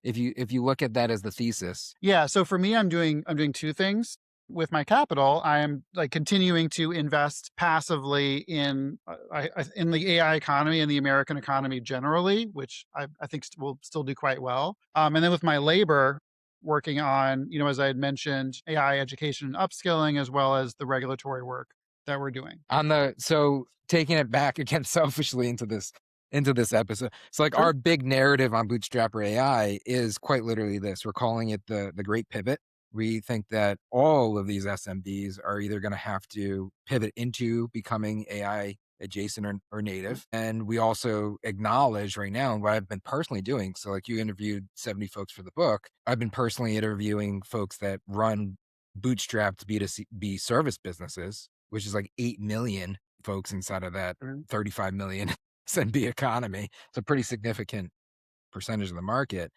if you look at that as the thesis? Yeah, so for me, I'm doing 2 things. With my capital, I am, like, continuing to invest passively in, in the AI economy and the American economy generally, which I think will still do quite well. And then with my labor, working on, as I had mentioned, AI education and upskilling, as well as the regulatory work that we're doing. On the so taking it back again selfishly into this episode. So like Sure. our big narrative on Bootstrapper AI is quite literally this. We're calling it the great pivot. We think that all of these SMBs are either going to have to pivot into becoming AI adjacent or native. And we also acknowledge right now, and what I've been personally doing. So, like you interviewed 70 folks for the book, I've been personally interviewing folks that run bootstrapped B2B service businesses, which is like 8 million folks inside of that Mhm. 35 million SMB economy. It's a pretty significant percentage of the market.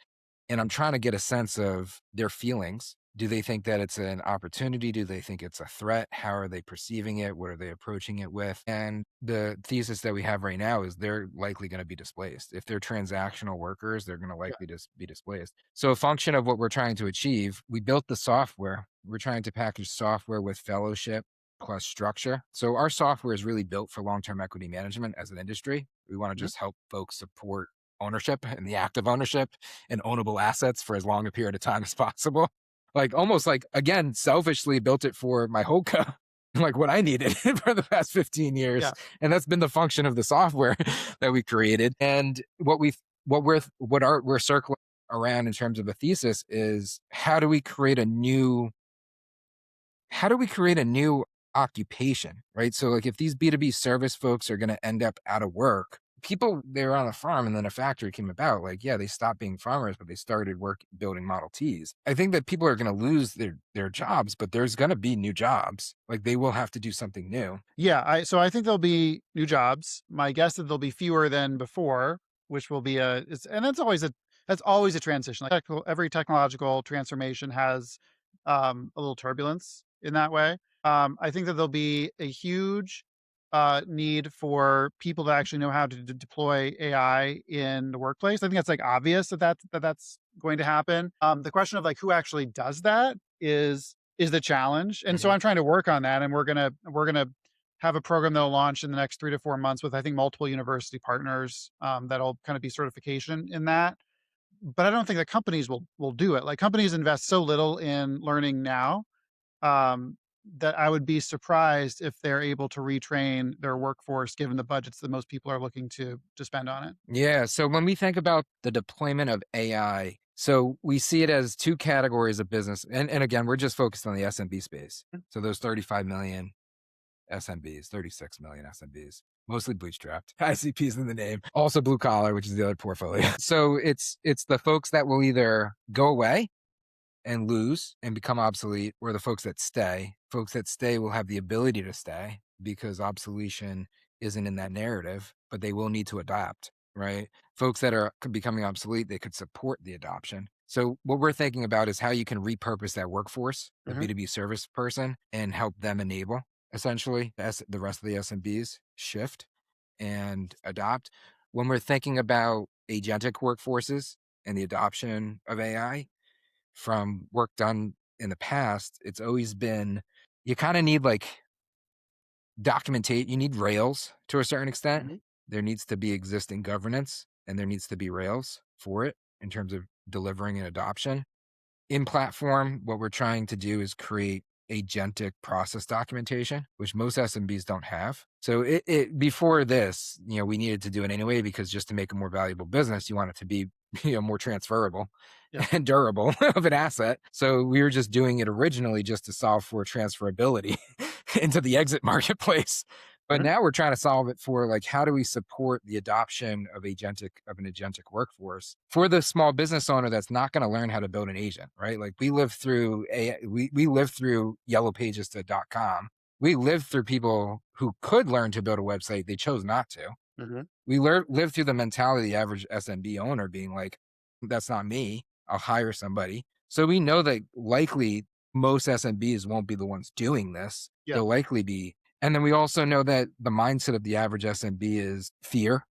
And I'm trying to get a sense of their feelings. Do they think that it's an opportunity? Do they think it's a threat? How are they perceiving it? What are they approaching it with? And the thesis that we have right now is they're likely going to be displaced. If they're transactional workers, they're going to Yeah. likely just be displaced. So, a function of what we're trying to achieve, we built the software. We're trying to package software with fellowship plus structure. So, our software is really built for long term equity management as an industry. We want to Mhm. just help folks support ownership and the act of ownership and ownable assets for as long a period of time as possible. like almost like, again, selfishly built it for my whole co, like what I needed for the past 15 years. Yeah. And that's been the function of the software that we created. And we're circling around in terms of a thesis is how do we create a new occupation, right? So like if these B2B service folks are going to end up out of work, people, they were on a farm and then a factory came about, like, yeah, they stopped being farmers, but they started work building Model Ts. I think that people are going to lose their jobs, but there's going to be new jobs. Like they will have to do something new. Yeah, so I think there'll be new jobs. My guess that there'll be fewer than before, which will be and that's always a transition. Like every technological transformation has a little turbulence in that way. I think that there'll be a huge need for people to actually know how to deploy AI in the workplace. I think that's like obvious that's going to happen. The question of like who actually does that is the challenge, and so Mhm. I'm trying to work on that. And we're gonna have a program that'll launch in the next 3 to 4 months with, I think, multiple university partners, that'll kind of be certification in that. But I don't think that companies will do it. Like, companies invest so little in learning now, um, that I would be surprised if they're able to retrain their workforce given the budgets that most people are looking to spend on it. Yeah. So when we think about the deployment of AI, so we see it as two categories of business. And again, we're just focused on the SMB space. So those 35 million SMBs, 36 million SMBs, mostly bootstrapped. ICPs in the name. Also blue collar, which is the other portfolio. So it's the folks that will either go away and lose and become obsolete, or the folks that stay. Folks that stay will have the ability to stay because obsolescence isn't in that narrative, but they will need to adapt, right? Folks that are becoming obsolete, they could support the adoption. So what we're thinking about is how you can repurpose that workforce, the Mhm. B2B service person, and help them enable essentially the rest of the SMBs shift and adopt. When we're thinking about agentic workforces and the adoption of AI, from work done in the past, it's always been, you kind of need like documentate, you need rails to a certain extent. There needs to be existing governance and there needs to be rails for it in terms of delivering an adoption. In platform, what we're trying to do is create agentic process documentation, which most SMBs don't have. So before this, we needed to do it anyway, because just to make a more valuable business, you want it to be more transferable Yeah. and durable of an asset. So we were just doing it originally just to solve for transferability into the exit marketplace. But Mhm. now we're trying to solve it for like, how do we support the adoption of an agentic workforce for the small business owner that's not going to learn how to build an agent, right? Like we lived through we lived through yellow pages to .com. We lived through people who could learn to build a website. They chose not to. Mhm. We lived through the mentality of the average SMB owner being like, that's not me. I'll hire somebody. So we know that likely most SMBs won't be the ones doing this. Yeah. They'll likely be. And then we also know that the mindset of the average SMB is fear,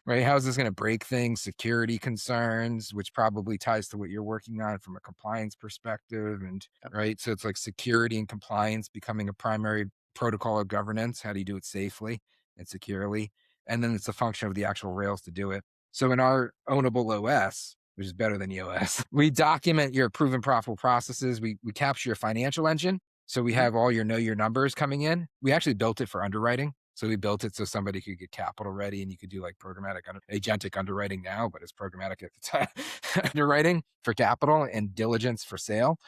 right? How is this going to break things? Security concerns, which probably ties to what you're working on from a compliance perspective. And Yep. right. So it's like security and compliance becoming a primary protocol of governance. How do you do it safely and securely? And then it's a function of the actual rails to do it. So in our ownable OS, which is better than EOS, we document your proven profitable processes. We capture your financial engine. So we Mhm. have all your know your numbers coming in. We actually built it for underwriting. So we built it so somebody could get capital ready and you could do like agentic underwriting now, but it's programmatic at the time. Underwriting for capital and diligence for sale.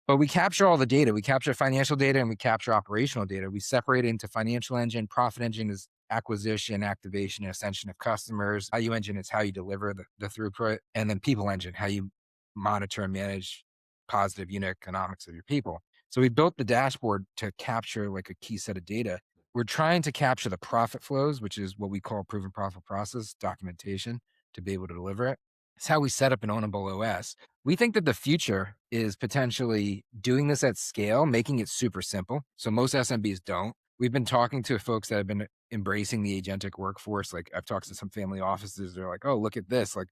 But we capture all the data. We capture financial data and we capture operational data. We separate it into financial engine. Profit engine is acquisition, activation, and ascension of customers. Value engine is how you deliver the throughput. And then people engine, how you monitor and manage positive unit economics of your people. So we built the dashboard to capture like a key set of data. We're trying to capture the profit flows, which is what we call proven profit process documentation, to be able to deliver it. It's how we set up an ownable OS. We think that the future is potentially doing this at scale, making it super simple. So most SMBs don't. We've been talking to folks that have been embracing the agentic workforce. Like I've talked to some family offices. They're like, oh, look at this. Like,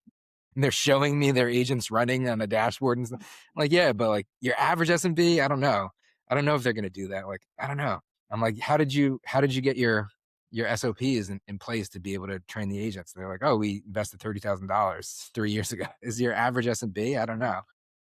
and they're showing me their agents running on a dashboard and stuff. I'm like, yeah, but like your average SMB, I don't know. I don't know if they're going to do that. Like, I don't know. I'm like, how did you get your SOPs in place to be able to train the agents? They're like, oh, we invested $30,000 3 years ago. Is your average SMB? I don't know.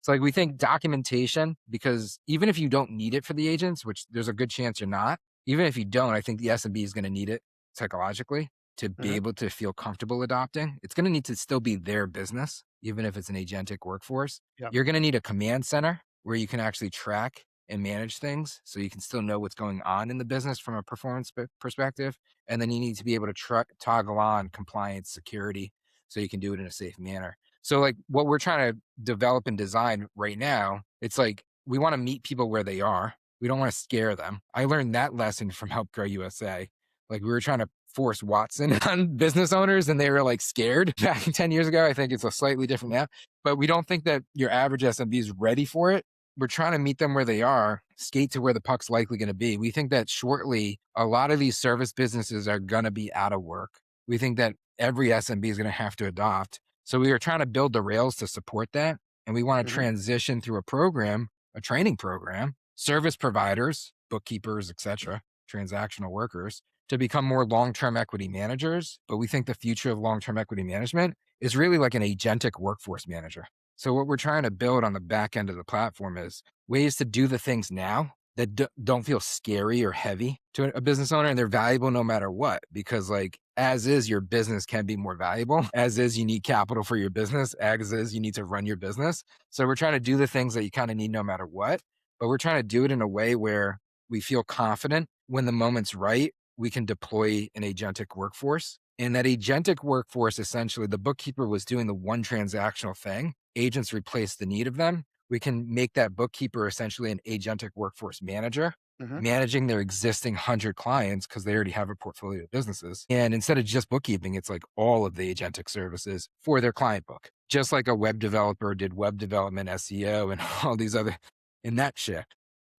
It's like we think documentation, because even if you don't need it for the agents, which there's a good chance you're not, even if you don't, I think the SMB is going to need it psychologically to be Mhm. able to feel comfortable adopting. It's going to need to still be their business, even if it's an agentic workforce. Yep. You're going to need a command center where you can actually track and manage things so you can still know what's going on in the business from a performance perspective. And then you need to be able to toggle on compliance, security, so you can do it in a safe manner. So like what we're trying to develop and design right now, it's like we want to meet people where they are. We don't want to scare them. I learned that lesson from Help Grow USA. Like we were trying to force Watson on business owners and they were like scared back 10 years ago. I think it's a slightly different now, but we don't think that your average SMB is ready for it. We're trying to meet them where they are, skate to where the puck's likely going to be. We think that shortly, a lot of these service businesses are going to be out of work. We think that every SMB is going to have to adopt. So we are trying to build the rails to support that. And we want to Mhm. transition through a program, a training program, service providers, bookkeepers, et cetera, transactional workers, to become more long-term equity managers. But we think the future of long-term equity management is really like an agentic workforce manager. So what we're trying to build on the back end of the platform is ways to do the things now that don't feel scary or heavy to a business owner, and they're valuable no matter what, because like as is, your business can be more valuable. As is, you need capital for your business. As is, you need to run your business. So we're trying to do the things that you kind of need no matter what, but we're trying to do it in a way where we feel confident when the moment's right, we can deploy an agentic workforce. And that agentic workforce, essentially, the bookkeeper was doing the one transactional thing. Agents replaced the need of them. We can make that bookkeeper essentially an agentic workforce manager, Mhm. managing their existing 100 clients because they already have a portfolio of businesses. And instead of just bookkeeping, it's like all of the agentic services for their client book, just like a web developer did web development, SEO, and all these other in that shit.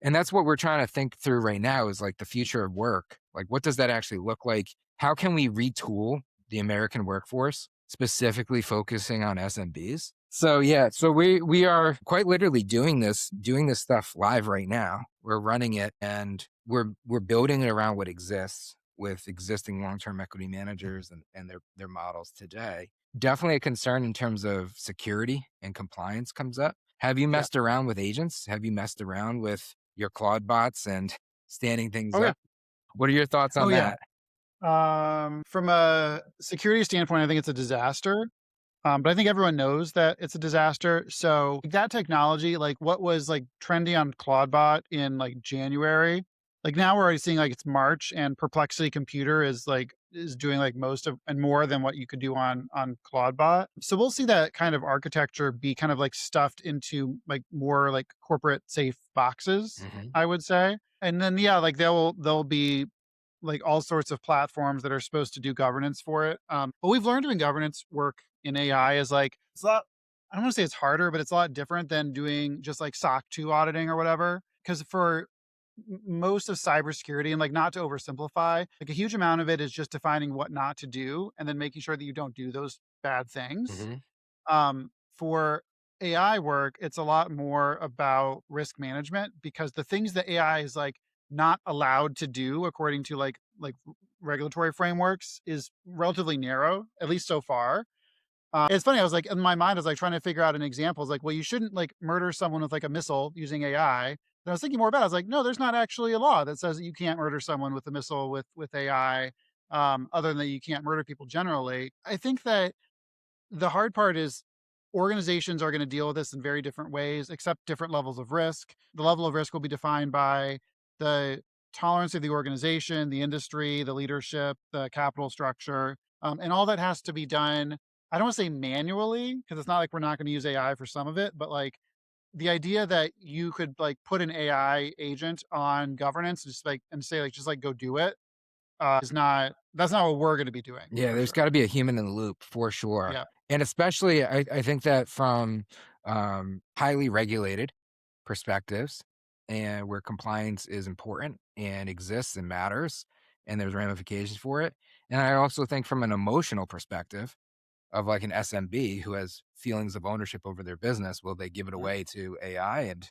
And that's what we're trying to think through right now is like the future of work. Like, what does that actually look like? How can we retool the American workforce, specifically focusing on SMBs? So yeah, so we are quite literally doing this stuff live right now. We're running it and we're building it around what exists with existing long-term equity managers and their models today. Definitely a concern in terms of security and compliance comes up. Have you Yeah. messed around with agents? Have you messed around with your Claude bots and standing things Oh, yeah. up? What are your thoughts Oh, on yeah. that? From a security standpoint, I think it's a disaster. But I think everyone knows that it's a disaster. So that technology, like what was like trendy on Claudebot in like January, like now we're already seeing like it's March and Perplexity Computer is doing like most of and more than what you could do on Claudebot. So we'll see that kind of architecture be kind of like stuffed into like more like corporate safe boxes, Hmm. I would say. And then yeah, like there'll be like all sorts of platforms that are supposed to do governance for it. What we've learned doing governance work in AI is like it's a lot. I don't want to say it's harder, but it's a lot different than doing just like SOC 2 auditing or whatever. Because for most of cybersecurity, and like not to oversimplify, like a huge amount of it is just defining what not to do and then making sure that you don't do those bad things. Hmm. For AI work, it's a lot more about risk management because the things that AI is like not allowed to do according to regulatory frameworks is relatively narrow, at least so far. It's funny. I was like in my mind, I was like trying to figure out an example. It's like, well, you shouldn't like murder someone with like a missile using AI. And I was thinking more about it. I was like, no, there's not actually a law that says that you can't murder someone with a missile with AI. Other than that, you can't murder people generally. I think that the hard part is organizations are going to deal with this in very different ways, accept different levels of risk. The level of risk will be defined by the tolerance of the organization, the industry, the leadership, the capital structure, and all that has to be done. I don't want to say manually because it's not like we're not going to use AI for some of it, but like the idea that you could like put an AI agent on governance, just like and say like just like go do it, is not that's not what we're going to be doing Yeah, for there's sure. got to be a human in the loop for sure. Yeah, And especially, I think that from highly regulated perspectives and where compliance is important and exists and matters, and there's ramifications for it. And I also think from an emotional perspective of like an SMB who has feelings of ownership over their business, will they give it mhm, away to AI and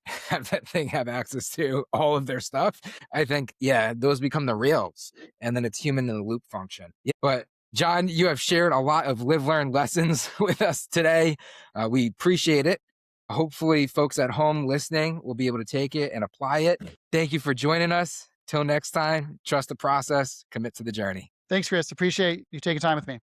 have that thing have access to all of their stuff? I think, yeah, those become the rails. And then it's human in the loop function. Yeah, but John, you have shared a lot of live learn lessons with us today. We appreciate it. Hopefully folks at home listening will be able to take it and apply it. Thank you for joining us. Till next time, trust the process, commit to the journey. Thanks, Chris. Appreciate you taking time with me.